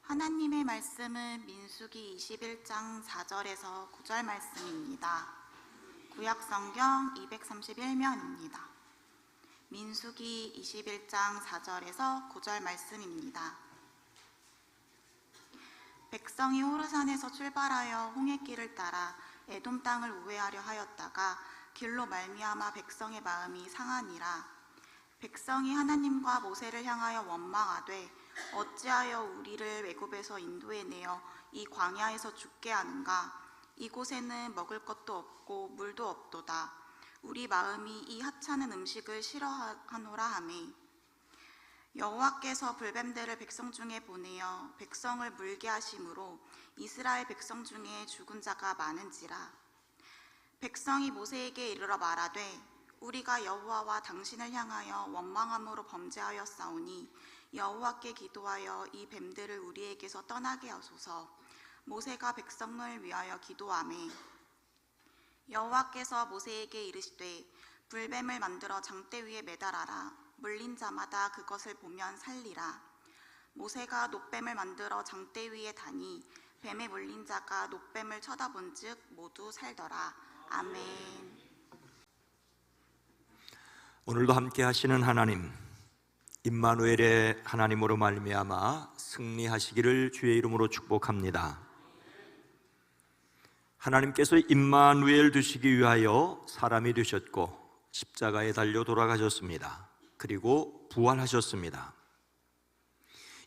하나님의 말씀은 민수기 21장 4절에서 9절 말씀입니다. 구약성경 231면입니다. 민수기 21장 4절에서 9절 말씀입니다. 백성이 호르산에서 출발하여 홍해길을 따라 에돔 땅을 우회하려 하였다가 길로 말미암아 백성의 마음이 상하니라. 백성이 하나님과 모세를 향하여 원망하되 어찌하여 우리를 애굽에서 인도해내어 이 광야에서 죽게 하는가? 이곳에는 먹을 것도 없고 물도 없도다. 우리 마음이 이 하찮은 음식을 싫어하노라 하매 여호와께서 불뱀들을 백성 중에 보내어 백성을 물게 하심으로 이스라엘 백성 중에 죽은 자가 많은지라. 백성이 모세에게 이르러 말하되 우리가 여호와와 당신을 향하여 원망함으로 범죄하였사오니 여호와께 기도하여 이 뱀들을 우리에게서 떠나게 하소서. 모세가 백성을 위하여 기도하매 여호와께서 모세에게 이르시되 불뱀을 만들어 장대 위에 매달아라. 물린 자마다 그것을 보면 살리라. 모세가 놋뱀을 만들어 장대 위에 다니 뱀에 물린 자가 놋뱀을 쳐다본즉 모두 살더라. 아멘. 오늘도 함께 하시는 하나님, 임마누엘의 하나님으로 말미암아 승리하시기를 주의 이름으로 축복합니다. 하나님께서 임마누엘 되시기 위하여 사람이 되셨고 십자가에 달려 돌아가셨습니다. 그리고 부활하셨습니다.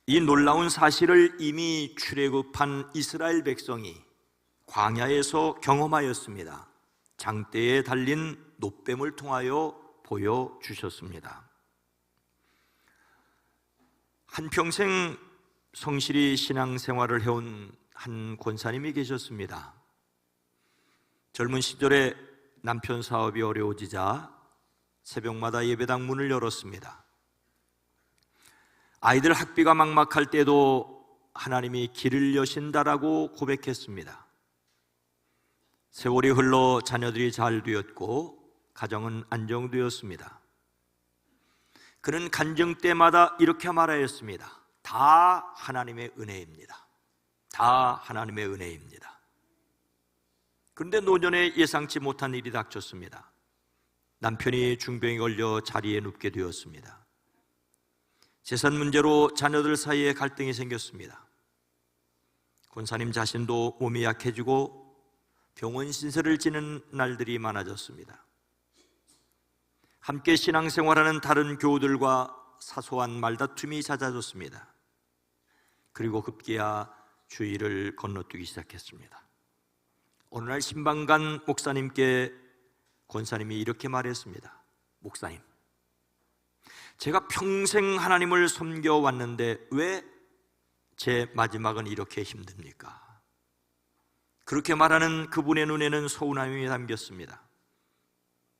이 놀라운 사실을 이미 출애굽한 이스라엘 백성이 광야에서 경험하였습니다. 장대에 달린 놋뱀을 통하여 보여주셨습니다. 한평생 성실히 신앙생활을 해온 한 권사님이 계셨습니다. 젊은 시절에 남편 사업이 어려워지자 새벽마다 예배당 문을 열었습니다. 아이들 학비가 막막할 때도 하나님이 길을 여신다라고 고백했습니다. 세월이 흘러 자녀들이 잘 되었고 가정은 안정되었습니다. 그는 간증 때마다 이렇게 말하였습니다. 다 하나님의 은혜입니다. 다 하나님의 은혜입니다. 그런데 노년에 예상치 못한 일이 닥쳤습니다. 남편이 중병에 걸려 자리에 눕게 되었습니다. 재산 문제로 자녀들 사이에 갈등이 생겼습니다. 권사님 자신도 몸이 약해지고 병원 신세를 지는 날들이 많아졌습니다. 함께 신앙생활하는 다른 교우들과 사소한 말다툼이 잦아졌습니다. 그리고 급기야 주의를 건너뛰기 시작했습니다. 어느 날 신방간 목사님께 권사님이 이렇게 말했습니다. 목사님, 제가 평생 하나님을 섬겨왔는데 왜 제 마지막은 이렇게 힘듭니까? 그렇게 말하는 그분의 눈에는 서운함이 담겼습니다.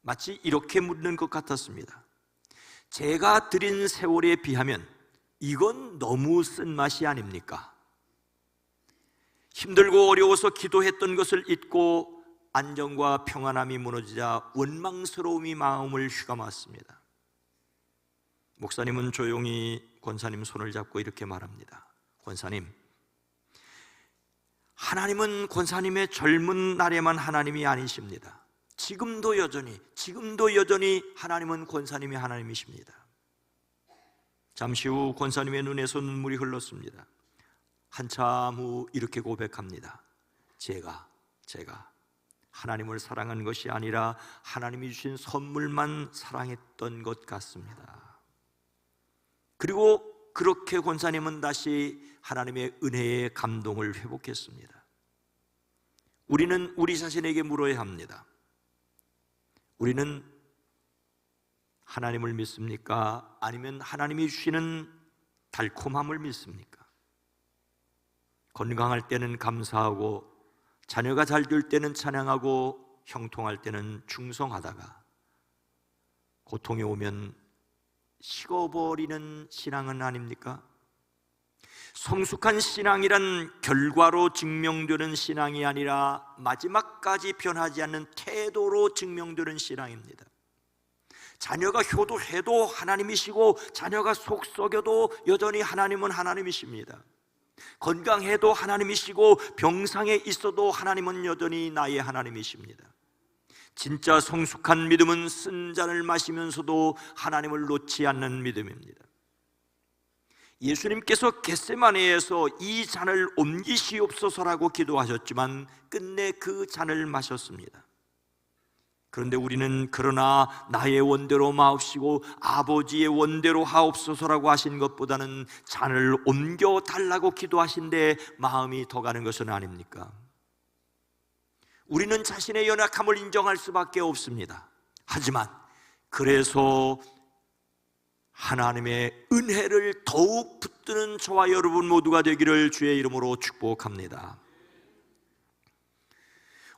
마치 이렇게 묻는 것 같았습니다. 제가 드린 세월에 비하면 이건 너무 쓴맛이 아닙니까? 힘들고 어려워서 기도했던 것을 잊고 안정과 평안함이 무너지자 원망스러움이 마음을 휘감았습니다. 목사님은 조용히 권사님 손을 잡고 이렇게 말합니다. 권사님, 하나님은 권사님의 젊은 날에만 하나님이 아니십니다. 지금도 여전히 하나님은 권사님이 하나님이십니다. 잠시 후 권사님의 눈에서 눈물이 흘렀습니다. 한참 후 이렇게 고백합니다. 제가 하나님을 사랑한 것이 아니라 하나님이 주신 선물만 사랑했던 것 같습니다. 그리고 그렇게 권사님은 다시 하나님의 은혜의 감동을 회복했습니다. 우리는 우리 자신에게 물어야 합니다. 우리는 하나님을 믿습니까? 아니면 하나님이 주시는 달콤함을 믿습니까? 건강할 때는 감사하고 자녀가 잘 될 때는 찬양하고 형통할 때는 충성하다가 고통이 오면 식어버리는 신앙은 아닙니까? 성숙한 신앙이란 결과로 증명되는 신앙이 아니라 마지막까지 변하지 않는 태도로 증명되는 신앙입니다. 자녀가 효도해도 하나님이시고 자녀가 속 썩여도 여전히 하나님은 하나님이십니다. 건강해도 하나님이시고 병상에 있어도 하나님은 여전히 나의 하나님이십니다. 진짜 성숙한 믿음은 쓴 잔을 마시면서도 하나님을 놓지 않는 믿음입니다. 예수님께서 겟세마네에서 이 잔을 옮기시옵소서라고 기도하셨지만 끝내 그 잔을 마셨습니다. 그런데 우리는 그러나 나의 원대로 마옵시고 아버지의 원대로 하옵소서라고 하신 것보다는 잔을 옮겨 달라고 기도하신 데 마음이 더 가는 것은 아닙니까? 우리는 자신의 연약함을 인정할 수밖에 없습니다. 하지만 그래서 하나님의 은혜를 더욱 붙드는 저와 여러분 모두가 되기를 주의 이름으로 축복합니다.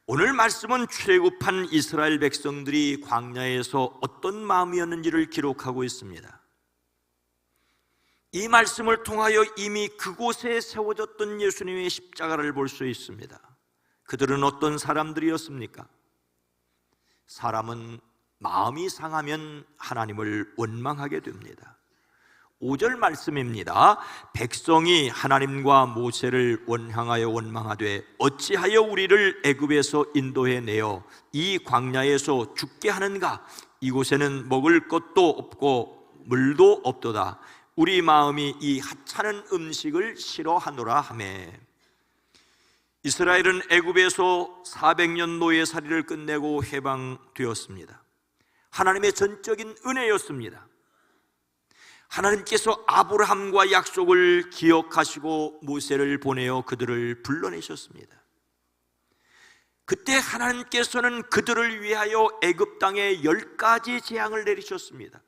오늘 말씀은 출애굽한 이스라엘 백성들이 광야에서 어떤 마음이었는지를 기록하고 있습니다. 이 말씀을 통하여 이미 그곳에 세워졌던 예수님의 십자가를 볼 수 있습니다. 그들은 어떤 사람들이었습니까? 사람은 마음이 상하면 하나님을 원망하게 됩니다. 5절 말씀입니다. 백성이 하나님과 모세를 원망하여 원망하되 어찌하여 우리를 애굽에서 인도해 내어 이 광야에서 죽게 하는가? 이곳에는 먹을 것도 없고 물도 없도다. 우리 마음이 이 하찮은 음식을 싫어하노라 하매. 이스라엘은 애굽에서 400년 노예살이를 끝내고 해방되었습니다. 하나님의 전적인 은혜였습니다. 하나님께서 아브라함과 약속을 기억하시고 모세를 보내어 그들을 불러내셨습니다. 그때 하나님께서는 그들을 위하여 애굽 땅에 10가지 재앙을 내리셨습니다.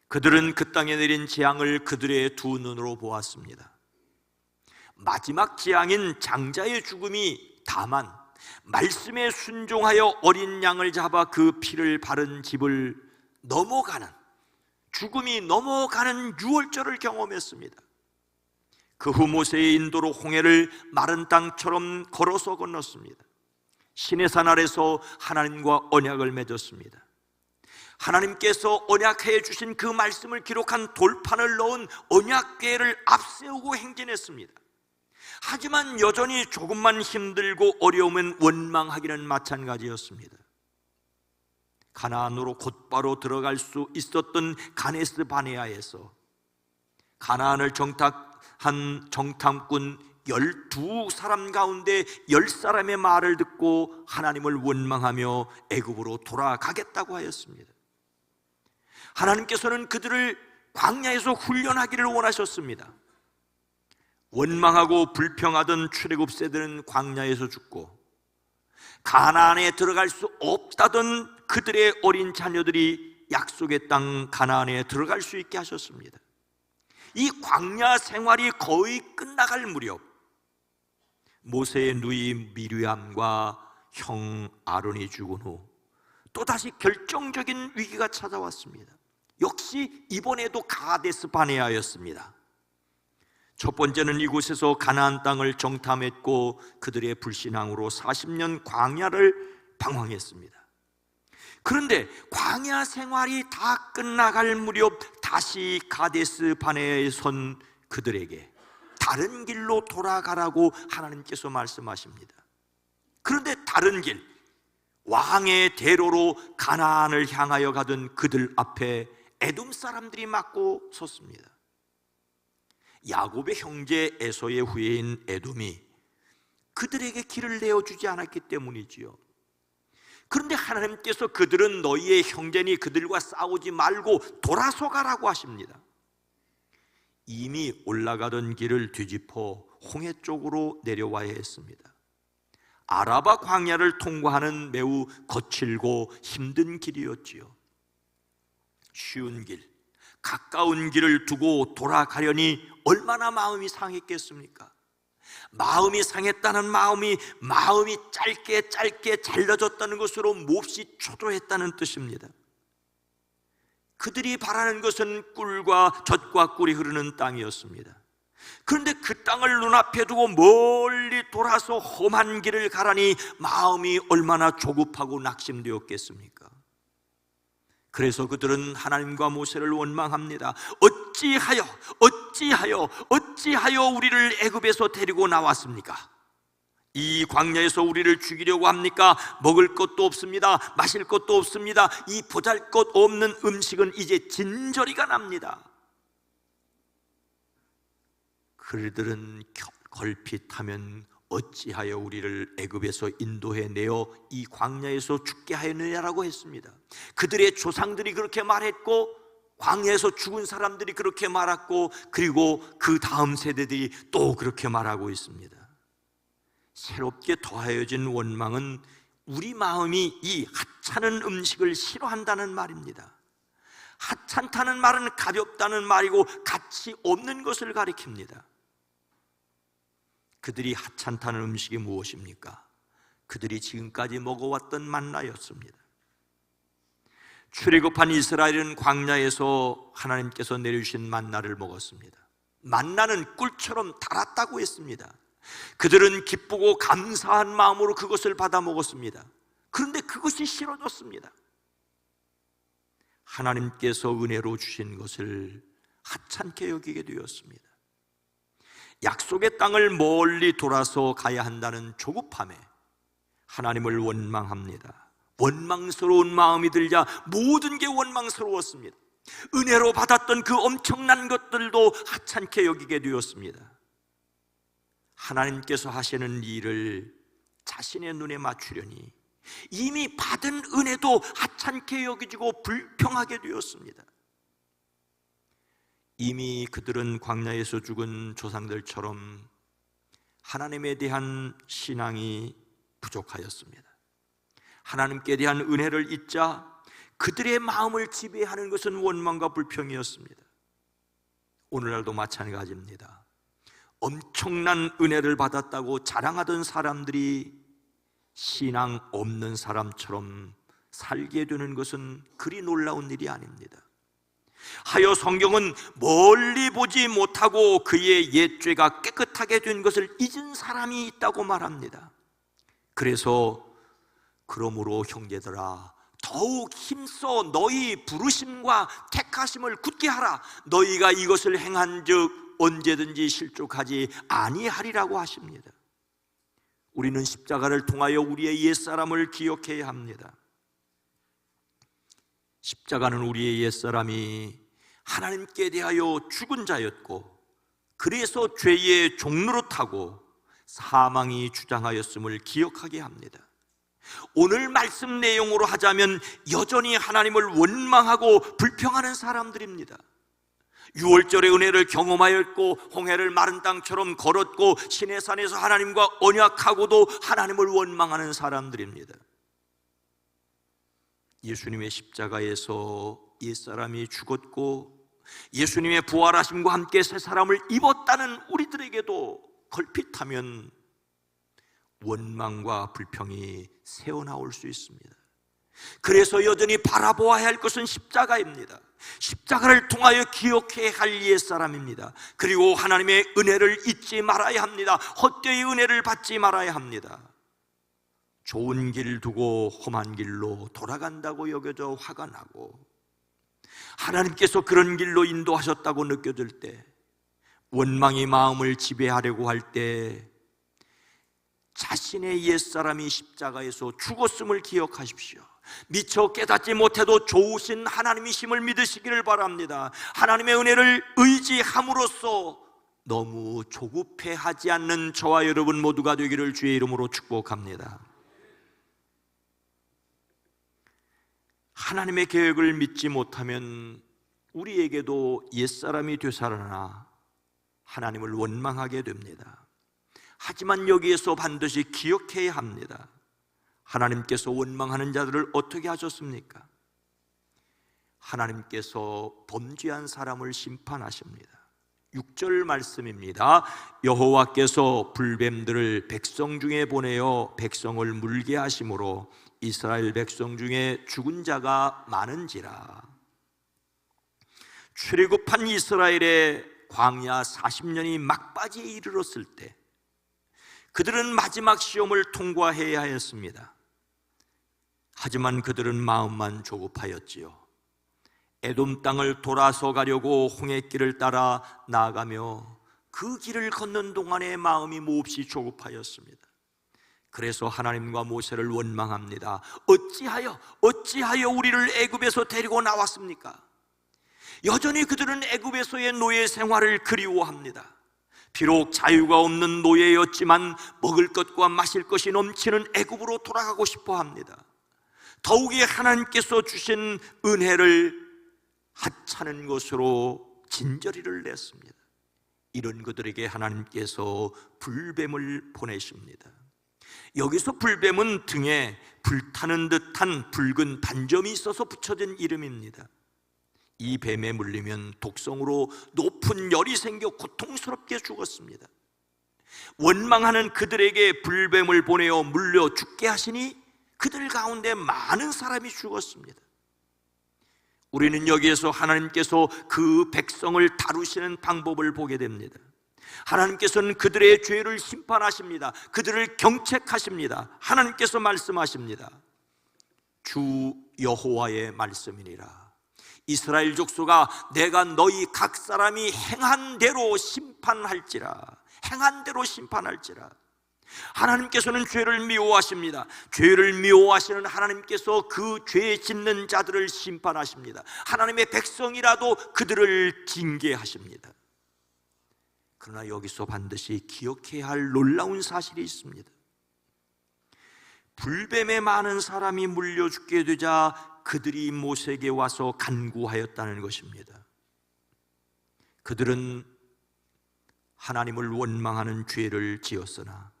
그들은 그 땅에 내린 재앙을 그들의 두 눈으로 보았습니다. 마지막 재앙인 장자의 죽음이 다만 말씀에 순종하여 어린 양을 잡아 그 피를 바른 집을 넘어가는, 죽음이 넘어가는 유월절을 경험했습니다. 그 후 모세의 인도로 홍해를 마른 땅처럼 걸어서 건넜습니다. 시내산 아래서 하나님과 언약을 맺었습니다. 하나님께서 언약해 주신 그 말씀을 기록한 돌판을 넣은 언약궤를 앞세우고 행진했습니다. 하지만 여전히 조금만 힘들고 어려우면 원망하기는 마찬가지였습니다. 가나안으로 곧바로 들어갈 수 있었던 가데스 바네아에서 가나안을 정탐한 정탐꾼 12사람 가운데 10사람의 말을 듣고 하나님을 원망하며 애굽으로 돌아가겠다고 하였습니다. 하나님께서는 그들을 광야에서 훈련하기를 원하셨습니다. 원망하고 불평하던 출애굽 세대는 광야에서 죽고 가나안에 들어갈 수 없다던 그들의 어린 자녀들이 약속의 땅 가나안에 들어갈 수 있게 하셨습니다. 이 광야 생활이 거의 끝나갈 무렵 모세의 누이 미리암과 형 아론이 죽은 후 또다시 결정적인 위기가 찾아왔습니다. 역시 이번에도 가데스 바네아였습니다. 첫 번째는 이곳에서 가나안 땅을 정탐했고 그들의 불신앙으로 40년 광야를 방황했습니다. 그런데 광야 생활이 다 끝나갈 무렵 다시 가데스 바네아에 선 그들에게 다른 길로 돌아가라고 하나님께서 말씀하십니다. 그런데 다른 길, 왕의 대로로 가나안을 향하여 가던 그들 앞에 에돔 사람들이 막고 섰습니다. 야곱의 형제 에서의 후예인 에돔이 그들에게 길을 내어주지 않았기 때문이지요. 그런데 하나님께서 그들은 너희의 형제니 그들과 싸우지 말고 돌아서 가라고 하십니다. 이미 올라가던 길을 뒤집어 홍해 쪽으로 내려와야 했습니다. 아라바 광야를 통과하는 매우 거칠고 힘든 길이었지요. 쉬운 길, 가까운 길을 두고 돌아가려니 얼마나 마음이 상했겠습니까? 마음이 상했다는 마음이 짧게 잘라졌다는 것으로 몹시 초조했다는 뜻입니다. 그들이 바라는 것은 꿀과 젖과 꿀이 흐르는 땅이었습니다. 그런데 그 땅을 눈앞에 두고 멀리 돌아서 험한 길을 가라니 마음이 얼마나 조급하고 낙심되었겠습니까? 그래서 그들은 하나님과 모세를 원망합니다. 어찌하여 우리를 애굽에서 데리고 나왔습니까? 이 광야에서 우리를 죽이려고 합니까? 먹을 것도 없습니다. 마실 것도 없습니다. 이 보잘것없는 음식은 이제 진저리가 납니다. 그들은 걸핏하면 어찌하여 우리를 애굽에서 인도해 내어 이 광야에서 죽게 하였느냐라고 했습니다. 그들의 조상들이 그렇게 말했고, 광야에서 죽은 사람들이 그렇게 말했고, 그리고 그 다음 세대들이 또 그렇게 말하고 있습니다. 새롭게 더하여진 원망은 우리 마음이 이 하찮은 음식을 싫어한다는 말입니다. 하찮다는 말은 가볍다는 말이고 가치 없는 것을 가리킵니다. 그들이 하찮다는 음식이 무엇입니까? 그들이 지금까지 먹어왔던 만나였습니다. 출애굽한 이스라엘은 광야에서 하나님께서 내려주신 만나를 먹었습니다. 만나는 꿀처럼 달았다고 했습니다. 그들은 기쁘고 감사한 마음으로 그것을 받아 먹었습니다. 그런데 그것이 싫어졌습니다. 하나님께서 은혜로 주신 것을 하찮게 여기게 되었습니다. 약속의 땅을 멀리 돌아서 가야 한다는 조급함에 하나님을 원망합니다. 원망스러운 마음이 들자 모든 게 원망스러웠습니다. 은혜로 받았던 그 엄청난 것들도 하찮게 여기게 되었습니다. 하나님께서 하시는 일을 자신의 눈에 맞추려니 이미 받은 은혜도 하찮게 여기지고 불평하게 되었습니다. 이미 그들은 광야에서 죽은 조상들처럼 하나님에 대한 신앙이 부족하였습니다. 하나님께 대한 은혜를 잊자 그들의 마음을 지배하는 것은 원망과 불평이었습니다. 오늘날도 마찬가지입니다. 엄청난 은혜를 받았다고 자랑하던 사람들이 신앙 없는 사람처럼 살게 되는 것은 그리 놀라운 일이 아닙니다. 하여 성경은 멀리 보지 못하고 그의 옛죄가 깨끗하게 된 것을 잊은 사람이 있다고 말합니다. 그러므로 형제들아, 더욱 힘써 너희 부르심과 택하심을 굳게 하라. 너희가 이것을 행한즉 언제든지 실족하지 아니하리라고 하십니다. 우리는 십자가를 통하여 우리의 옛사람을 기억해야 합니다. 십자가는 우리의 옛사람이 하나님께 대하여 죽은 자였고, 그래서 죄의 종노릇하고 사망이 주장하였음을 기억하게 합니다. 오늘 말씀 내용으로 하자면 여전히 하나님을 원망하고 불평하는 사람들입니다. 유월절의 은혜를 경험하였고 홍해를 마른 땅처럼 걸었고 시내산에서 하나님과 언약하고도 하나님을 원망하는 사람들입니다. 예수님의 십자가에서 옛사람이 죽었고 예수님의 부활하심과 함께 새 사람을 입었다는 우리들에게도 걸핏하면 원망과 불평이 새어나올 수 있습니다. 그래서 여전히 바라보아야 할 것은 십자가입니다. 십자가를 통하여 기억해야 할 옛사람입니다. 그리고 하나님의 은혜를 잊지 말아야 합니다. 헛되이 은혜를 받지 말아야 합니다. 좋은 길 두고 험한 길로 돌아간다고 여겨져 화가 나고, 하나님께서 그런 길로 인도하셨다고 느껴질 때, 원망이 마음을 지배하려고 할 때 자신의 옛사람이 십자가에서 죽었음을 기억하십시오. 미처 깨닫지 못해도 좋으신 하나님이심을 믿으시기를 바랍니다. 하나님의 은혜를 의지함으로써 너무 조급해하지 않는 저와 여러분 모두가 되기를 주의 이름으로 축복합니다. 하나님의 계획을 믿지 못하면 우리에게도 옛사람이 되살아나 하나님을 원망하게 됩니다. 하지만 여기에서 반드시 기억해야 합니다. 하나님께서 원망하는 자들을 어떻게 하셨습니까? 하나님께서 범죄한 사람을 심판하십니다. 6절 말씀입니다. 여호와께서 불뱀들을 백성 중에 보내어 백성을 물게 하심으로 이스라엘 백성 중에 죽은 자가 많은지라. 출애굽한 이스라엘의 광야 40년이 막바지에 이르렀을 때 그들은 마지막 시험을 통과해야 하였습니다. 하지만 그들은 마음만 조급하였지요. 에돔 땅을 돌아서 가려고 홍해길을 따라 나아가며 그 길을 걷는 동안에 마음이 몹시 조급하였습니다. 그래서 하나님과 모세를 원망합니다. 어찌하여 우리를 애굽에서 데리고 나왔습니까? 여전히 그들은 애굽에서의 노예 생활을 그리워합니다. 비록 자유가 없는 노예였지만 먹을 것과 마실 것이 넘치는 애굽으로 돌아가고 싶어 합니다. 더욱이 하나님께서 주신 은혜를 하찮은 것으로 진저리를 냈습니다. 이런 그들에게 하나님께서 불뱀을 보내십니다. 여기서 불뱀은 등에 불타는 듯한 붉은 반점이 있어서 붙여진 이름입니다. 이 뱀에 물리면 독성으로 높은 열이 생겨 고통스럽게 죽었습니다. 원망하는 그들에게 불뱀을 보내어 물려 죽게 하시니 그들 가운데 많은 사람이 죽었습니다. 우리는 여기에서 하나님께서 그 백성을 다루시는 방법을 보게 됩니다. 하나님께서는 그들의 죄를 심판하십니다. 그들을 경책하십니다. 하나님께서 말씀하십니다. 주 여호와의 말씀이니라. 이스라엘 족속아, 내가 너희 각 사람이 행한 대로 심판할지라. 하나님께서는 죄를 미워하십니다. 죄를 미워하시는 하나님께서 그 죄 짓는 자들을 심판하십니다. 하나님의 백성이라도 그들을 징계하십니다. 그러나 여기서 반드시 기억해야 할 놀라운 사실이 있습니다. 불뱀에 많은 사람이 물려 죽게 되자 그들이 모세에게 와서 간구하였다는 것입니다. 그들은 하나님을 원망하는 죄를 지었으나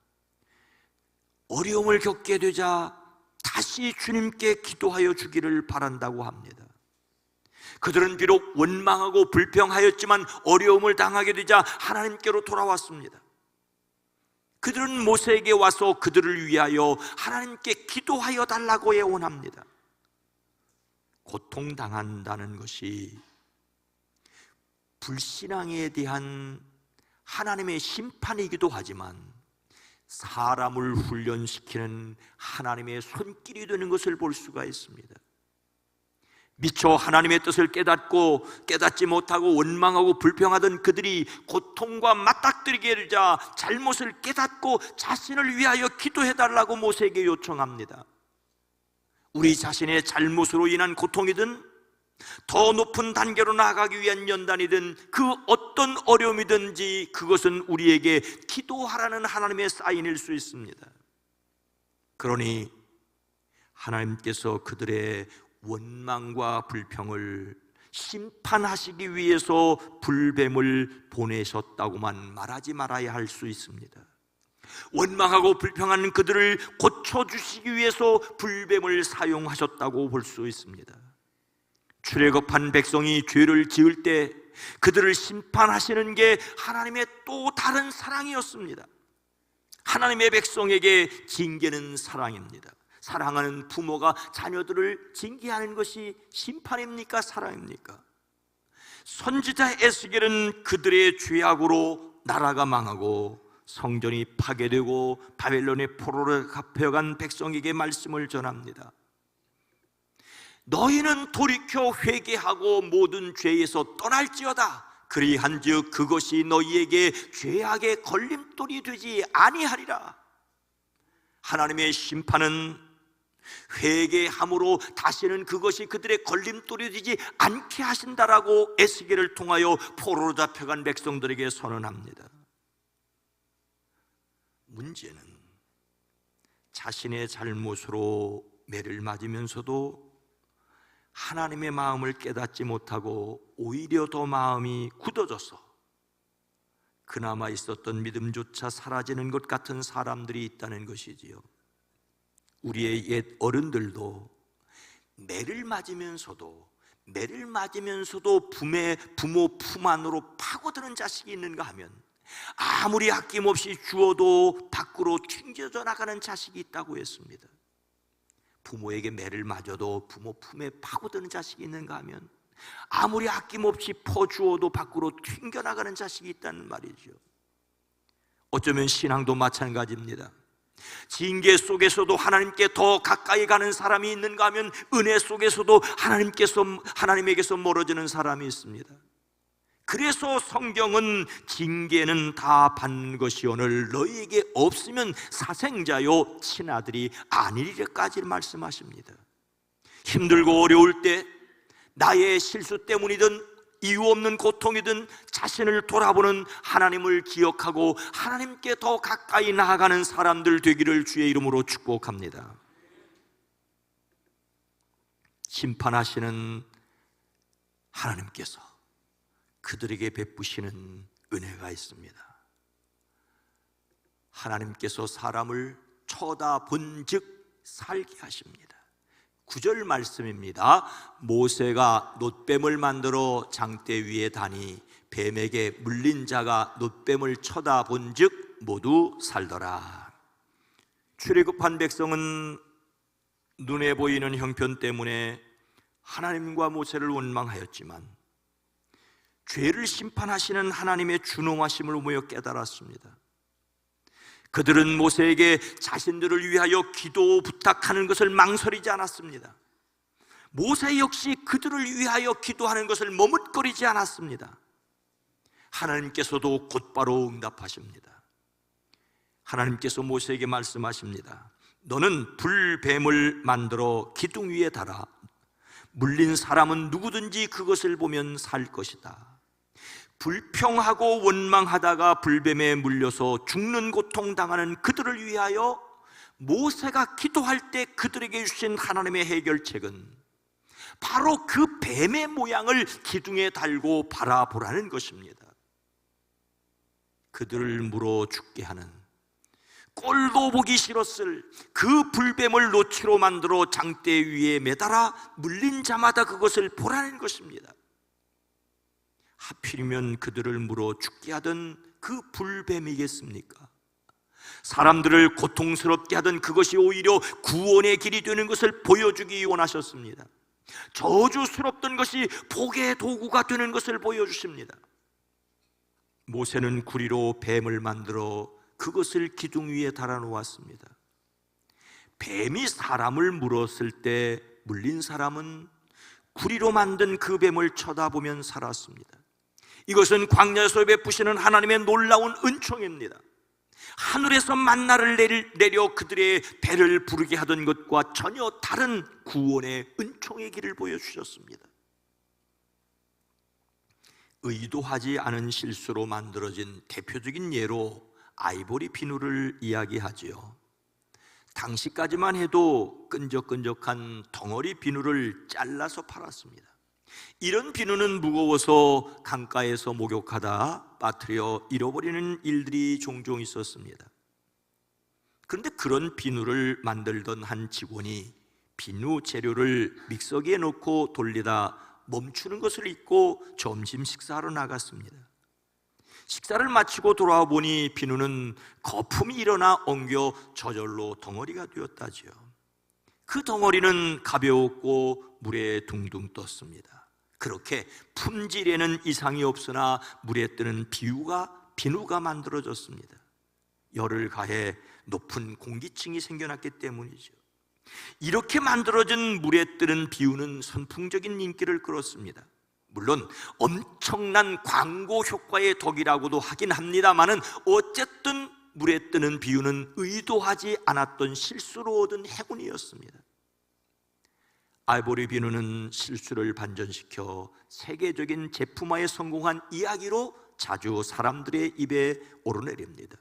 어려움을 겪게 되자 다시 주님께 기도하여 주기를 바란다고 합니다. 그들은 비록 원망하고 불평하였지만 어려움을 당하게 되자 하나님께로 돌아왔습니다. 그들은 모세에게 와서 그들을 위하여 하나님께 기도하여 달라고 애원합니다. 고통당한다는 것이 불신앙에 대한 하나님의 심판이기도 하지만 사람을 훈련시키는 하나님의 손길이 되는 것을 볼 수가 있습니다. 미처 하나님의 뜻을 깨닫지 못하고 원망하고 불평하던 그들이 고통과 맞닥뜨리게 되자 잘못을 깨닫고 자신을 위하여 기도해달라고 모세에게 요청합니다. 우리 자신의 잘못으로 인한 고통이든 더 높은 단계로 나아가기 위한 연단이든 그 어떤 어려움이든지 그것은 우리에게 기도하라는 하나님의 사인일 수 있습니다. 그러니 하나님께서 그들의 원망과 불평을 심판하시기 위해서 불뱀을 보내셨다고만 말하지 말아야 할 수 있습니다. 원망하고 불평하는 그들을 고쳐주시기 위해서 불뱀을 사용하셨다고 볼 수 있습니다. 출애굽한 백성이 죄를 지을 때 그들을 심판하시는 게 하나님의 또 다른 사랑이었습니다. 하나님의 백성에게 징계는 사랑입니다. 사랑하는 부모가 자녀들을 징계하는 것이 심판입니까? 사랑입니까? 선지자 에스겔은 그들의 죄악으로 나라가 망하고 성전이 파괴되고 바벨론의 포로로 잡혀간 백성에게 말씀을 전합니다. 너희는 돌이켜 회개하고 모든 죄에서 떠날지어다. 그리한즉 그것이 너희에게 죄악의 걸림돌이 되지 아니하리라. 하나님의 심판은 회개함으로 다시는 그것이 그들의 걸림돌이 되지 않게 하신다라고 에스겔을 통하여 포로로 잡혀간 백성들에게 선언합니다. 문제는 자신의 잘못으로 매를 맞으면서도 하나님의 마음을 깨닫지 못하고 오히려 더 마음이 굳어져서 그나마 있었던 믿음조차 사라지는 것 같은 사람들이 있다는 것이지요. 우리의 옛 어른들도 매를 맞으면서도 부모 품 안으로 파고드는 자식이 있는가 하면 아무리 아낌없이 주어도 밖으로 튕겨져 나가는 자식이 있다고 했습니다. 부모에게 매를 맞아도 부모 품에 파고드는 자식이 있는가 하면 아무리 아낌없이 퍼주어도 밖으로 튕겨나가는 자식이 있다는 말이죠. 어쩌면 신앙도 마찬가지입니다. 징계 속에서도 하나님께 더 가까이 가는 사람이 있는가 하면 은혜 속에서도 하나님에게서 멀어지는 사람이 있습니다. 그래서 성경은 징계는 다 받는 것이오늘 너희에게 없으면 사생자요 친아들이 아니리까지 말씀하십니다. 힘들고 어려울 때 나의 실수 때문이든 이유 없는 고통이든 자신을 돌아보는 하나님을 기억하고 하나님께 더 가까이 나아가는 사람들 되기를 주의 이름으로 축복합니다. 심판하시는 하나님께서 그들에게 베푸시는 은혜가 있습니다. 하나님께서 사람을 쳐다본 즉 살게 하십니다. 9절 말씀입니다. 모세가 놋뱀을 만들어 장대 위에 다니 뱀에게 물린 자가 놋뱀을 쳐다본 즉 모두 살더라. 출애굽한 백성은 눈에 보이는 형편 때문에 하나님과 모세를 원망하였지만 죄를 심판하시는 하나님의 준엄하심을 보며 깨달았습니다. 그들은 모세에게 자신들을 위하여 기도 부탁하는 것을 망설이지 않았습니다. 모세 역시 그들을 위하여 기도하는 것을 머뭇거리지 않았습니다. 하나님께서도 곧바로 응답하십니다. 하나님께서 모세에게 말씀하십니다. 너는 불뱀을 만들어 기둥 위에 달아 물린 사람은 누구든지 그것을 보면 살 것이다. 불평하고 원망하다가 불뱀에 물려서 죽는 고통당하는 그들을 위하여 모세가 기도할 때 그들에게 주신 하나님의 해결책은 바로 그 뱀의 모양을 기둥에 달고 바라보라는 것입니다. 그들을 물어 죽게 하는 꼴도 보기 싫었을 그 불뱀을 노치로 만들어 장대 위에 매달아 물린 자마다 그것을 보라는 것입니다. 하필이면 그들을 물어 죽게 하던 그 불뱀이겠습니까? 사람들을 고통스럽게 하던 그것이 오히려 구원의 길이 되는 것을 보여주기 원하셨습니다. 저주스럽던 것이 복의 도구가 되는 것을 보여주십니다. 모세는 구리로 뱀을 만들어 그것을 기둥 위에 달아놓았습니다. 뱀이 사람을 물었을 때 물린 사람은 구리로 만든 그 뱀을 쳐다보면 살았습니다. 이것은 광야에서 베푸시는 하나님의 놀라운 은총입니다. 하늘에서 만나를 내려 그들의 배를 부르게 하던 것과 전혀 다른 구원의 은총의 길을 보여주셨습니다. 의도하지 않은 실수로 만들어진 대표적인 예로 아이보리 비누를 이야기하지요. 당시까지만 해도 끈적끈적한 덩어리 비누를 잘라서 팔았습니다. 이런 비누는 무거워서 강가에서 목욕하다 빠뜨려 잃어버리는 일들이 종종 있었습니다. 그런데 그런 비누를 만들던 한 직원이 비누 재료를 믹서기에 넣고 돌리다 멈추는 것을 잊고 점심 식사하러 나갔습니다. 식사를 마치고 돌아와 보니 비누는 거품이 일어나 엉겨 저절로 덩어리가 되었다지요. 그 덩어리는 가벼웠고 물에 둥둥 떴습니다. 그렇게 품질에는 이상이 없으나 물에 뜨는 비누가 만들어졌습니다. 열을 가해 높은 공기층이 생겨났기 때문이죠. 이렇게 만들어진 물에 뜨는 비누는 선풍적인 인기를 끌었습니다. 물론 엄청난 광고 효과의 덕이라고도 하긴 합니다만은 어쨌든 물에 뜨는 비유는 의도하지 않았던 실수로 얻은 행운이었습니다. 아이보리 비누는 실수를 반전시켜 세계적인 제품화에 성공한 이야기로 자주 사람들의 입에 오르내립니다.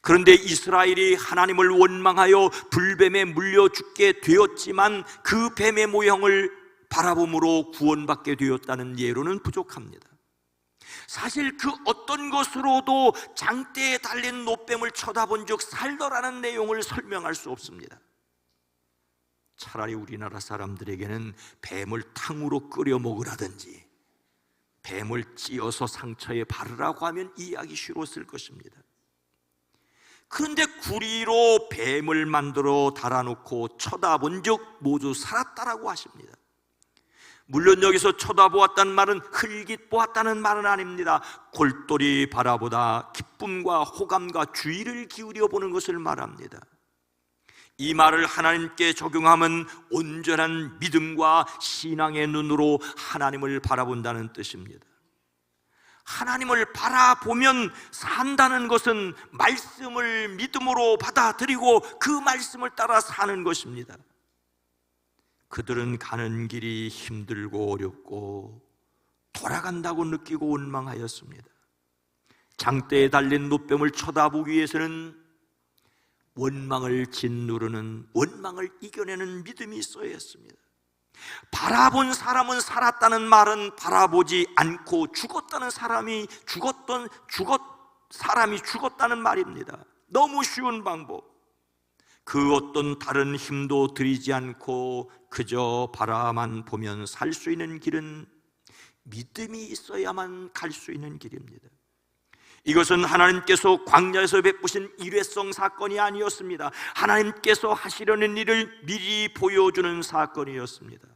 그런데 이스라엘이 하나님을 원망하여 불뱀에 물려 죽게 되었지만 그 뱀의 모형을 바라봄으로 구원받게 되었다는 예로는 부족합니다. 사실 그 어떤 것으로도 장대에 달린 놋뱀을 쳐다본 즉 살더라는 내용을 설명할 수 없습니다. 차라리 우리나라 사람들에게는 뱀을 탕으로 끓여 먹으라든지 뱀을 찧어서 상처에 바르라고 하면 이해하기 쉬웠을 것입니다. 그런데 구리로 뱀을 만들어 달아놓고 쳐다본 즉 모두 살았다라고 하십니다. 물론 여기서 쳐다보았다는 말은 흘깃 보았다는 말은 아닙니다. 골똘히 바라보다 기쁨 기쁨과 호감과 주의를 기울여 보는 것을 말합니다. 이 말을 하나님께 적용하면 온전한 믿음과 신앙의 눈으로 하나님을 바라본다는 뜻입니다. 하나님을 바라보면 산다는 것은 말씀을 믿음으로 받아들이고 그 말씀을 따라 사는 것입니다. 그들은 가는 길이 힘들고 어렵고 돌아간다고 느끼고 원망하였습니다. 장대에 달린 노뱀을 쳐다보기 위해서는 원망을 짓누르는, 원망을 이겨내는 믿음이 있어야 했습니다. 바라본 사람은 살았다는 말은 바라보지 않고 죽었다는 사람이 죽었다는 말입니다. 너무 쉬운 방법. 그 어떤 다른 힘도 들이지 않고 그저 바라만 보면 살 수 있는 길은 믿음이 있어야만 갈 수 있는 길입니다. 이것은 하나님께서 광야에서 베푸신 일회성 사건이 아니었습니다. 하나님께서 하시려는 일을 미리 보여주는 사건이었습니다.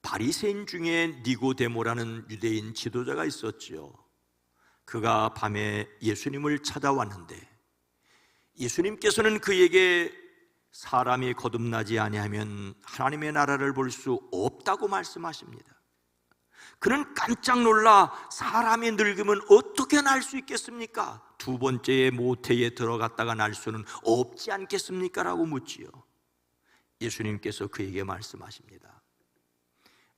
바리새인 중에 니고데모라는 유대인 지도자가 있었지요. 그가 밤에 예수님을 찾아왔는데 예수님께서는 그에게 사람이 거듭나지 아니하면 하나님의 나라를 볼 수 없다고 말씀하십니다. 그는 깜짝 놀라 사람이 늙으면 어떻게 날 수 있겠습니까? 두 번째의 모태에 들어갔다가 날 수는 없지 않겠습니까? 라고 묻지요. 예수님께서 그에게 말씀하십니다.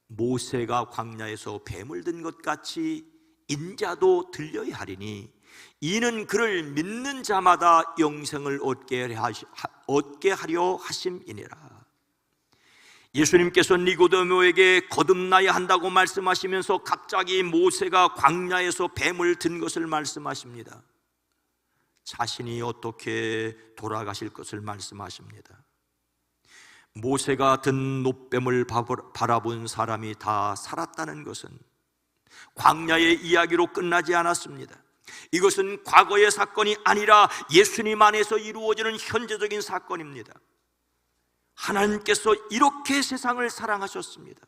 모세가 광야에서 뱀을 든 것 같이 인자도 들려야 하리니 이는 그를 믿는 자마다 영생을 얻게 하려 하심이니라. 예수님께서 니고데모에게 거듭나야 한다고 말씀하시면서 갑자기 모세가 광야에서 뱀을 든 것을 말씀하십니다. 자신이 어떻게 돌아가실 것을 말씀하십니다. 모세가 든 노뱀을 바라본 사람이 다 살았다는 것은 광야의 이야기로 끝나지 않았습니다. 이것은 과거의 사건이 아니라 예수님 안에서 이루어지는 현재적인 사건입니다. 하나님께서 이렇게 세상을 사랑하셨습니다.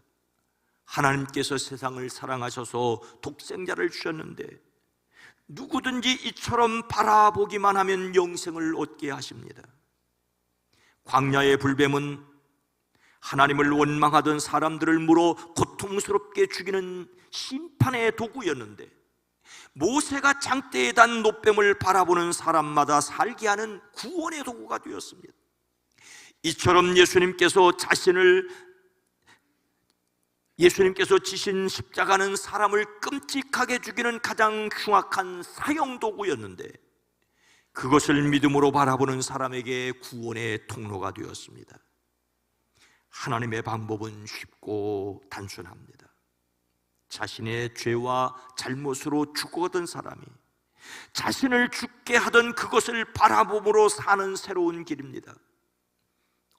하나님께서 세상을 사랑하셔서 독생자를 주셨는데 누구든지 이처럼 바라보기만 하면 영생을 얻게 하십니다. 광야의 불뱀은 하나님을 원망하던 사람들을 물어 고통스럽게 죽이는 심판의 도구였는데 모세가 장대에 단 노뱀을 바라보는 사람마다 살게 하는 구원의 도구가 되었습니다. 이처럼 예수님께서 지신 십자가는 사람을 끔찍하게 죽이는 가장 흉악한 사형도구였는데 그것을 믿음으로 바라보는 사람에게 구원의 통로가 되었습니다. 하나님의 방법은 쉽고 단순합니다. 자신의 죄와 잘못으로 죽어가던 사람이 자신을 죽게 하던 그것을 바라봄으로 사는 새로운 길입니다.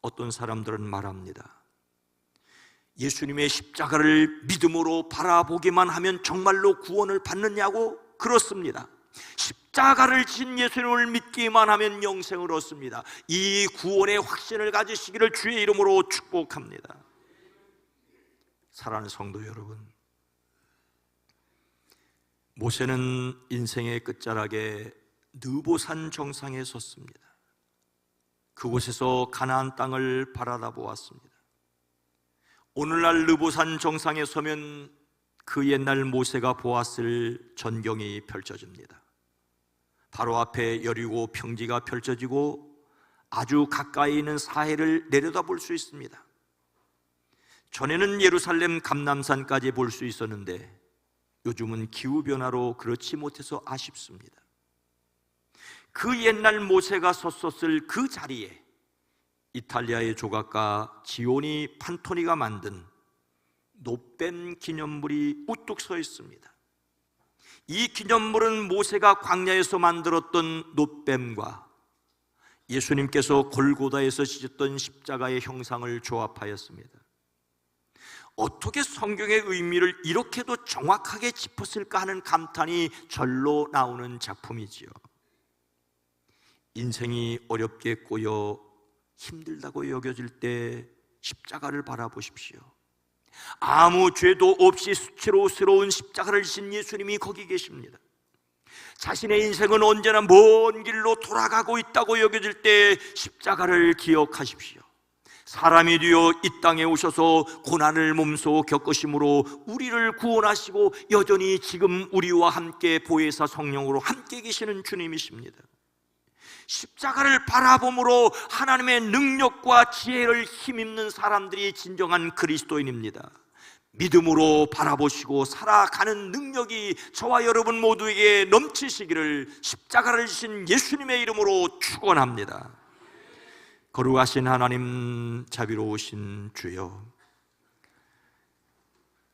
어떤 사람들은 말합니다. 예수님의 십자가를 믿음으로 바라보기만 하면 정말로 구원을 받느냐고? 그렇습니다. 십자가를 진 예수님을 믿기만 하면 영생을 얻습니다. 이 구원의 확신을 가지시기를 주의 이름으로 축복합니다. 사랑하는 성도 여러분, 모세는 인생의 끝자락에 느보산 정상에 섰습니다. 그곳에서 가나안 땅을 바라다 보았습니다. 오늘날 느보산 정상에 서면 그 옛날 모세가 보았을 전경이 펼쳐집니다. 바로 앞에 여리고 평지가 펼쳐지고 아주 가까이 있는 사해를 내려다볼 수 있습니다. 전에는 예루살렘 감람산까지 볼 수 있었는데 요즘은 기후변화로 그렇지 못해서 아쉽습니다. 그 옛날 모세가 섰었을 그 자리에 이탈리아의 조각가 지오니 판토니가 만든 노뱀 기념물이 우뚝 서 있습니다. 이 기념물은 모세가 광야에서 만들었던 노뱀과 예수님께서 골고다에서 지셨던 십자가의 형상을 조합하였습니다. 어떻게 성경의 의미를 이렇게도 정확하게 짚었을까 하는 감탄이 절로 나오는 작품이지요. 인생이 어렵게 꼬여 힘들다고 여겨질 때 십자가를 바라보십시오. 아무 죄도 없이 수치로스러운 십자가를 지신 예수님이 거기 계십니다. 자신의 인생은 언제나 먼 길로 돌아가고 있다고 여겨질 때 십자가를 기억하십시오. 사람이 되어 이 땅에 오셔서 고난을 몸소 겪으심으로 우리를 구원하시고 여전히 지금 우리와 함께 보혜사 성령으로 함께 계시는 주님이십니다. 십자가를 바라봄으로 하나님의 능력과 지혜를 힘입는 사람들이 진정한 그리스도인입니다. 믿음으로 바라보시고 살아가는 능력이 저와 여러분 모두에게 넘치시기를 십자가를 지신 예수님의 이름으로 축원합니다. 거룩하신 하나님, 자비로우신 주여,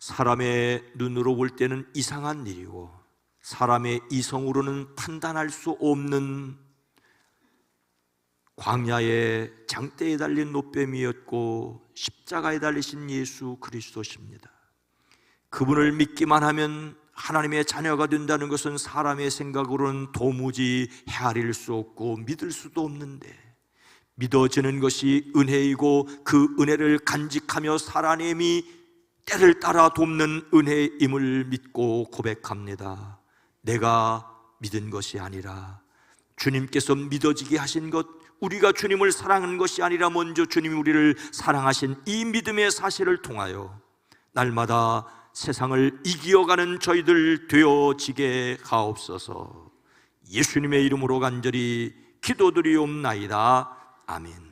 사람의 눈으로 볼 때는 이상한 일이고 사람의 이성으로는 판단할 수 없는 광야의 장대에 달린 노뱀이었고 십자가에 달리신 예수 그리스도십니다. 그분을 믿기만 하면 하나님의 자녀가 된다는 것은 사람의 생각으로는 도무지 헤아릴 수 없고 믿을 수도 없는데, 믿어지는 것이 은혜이고 그 은혜를 간직하며 살아내미 때를 따라 돕는 은혜임을 믿고 고백합니다. 내가 믿은 것이 아니라 주님께서 믿어지게 하신 것, 우리가 주님을 사랑하는 것이 아니라 먼저 주님이 우리를 사랑하신 이 믿음의 사실을 통하여 날마다 세상을 이기어가는 저희들 되어지게 하옵소서. 예수님의 이름으로 간절히 기도드리옵나이다. 아멘.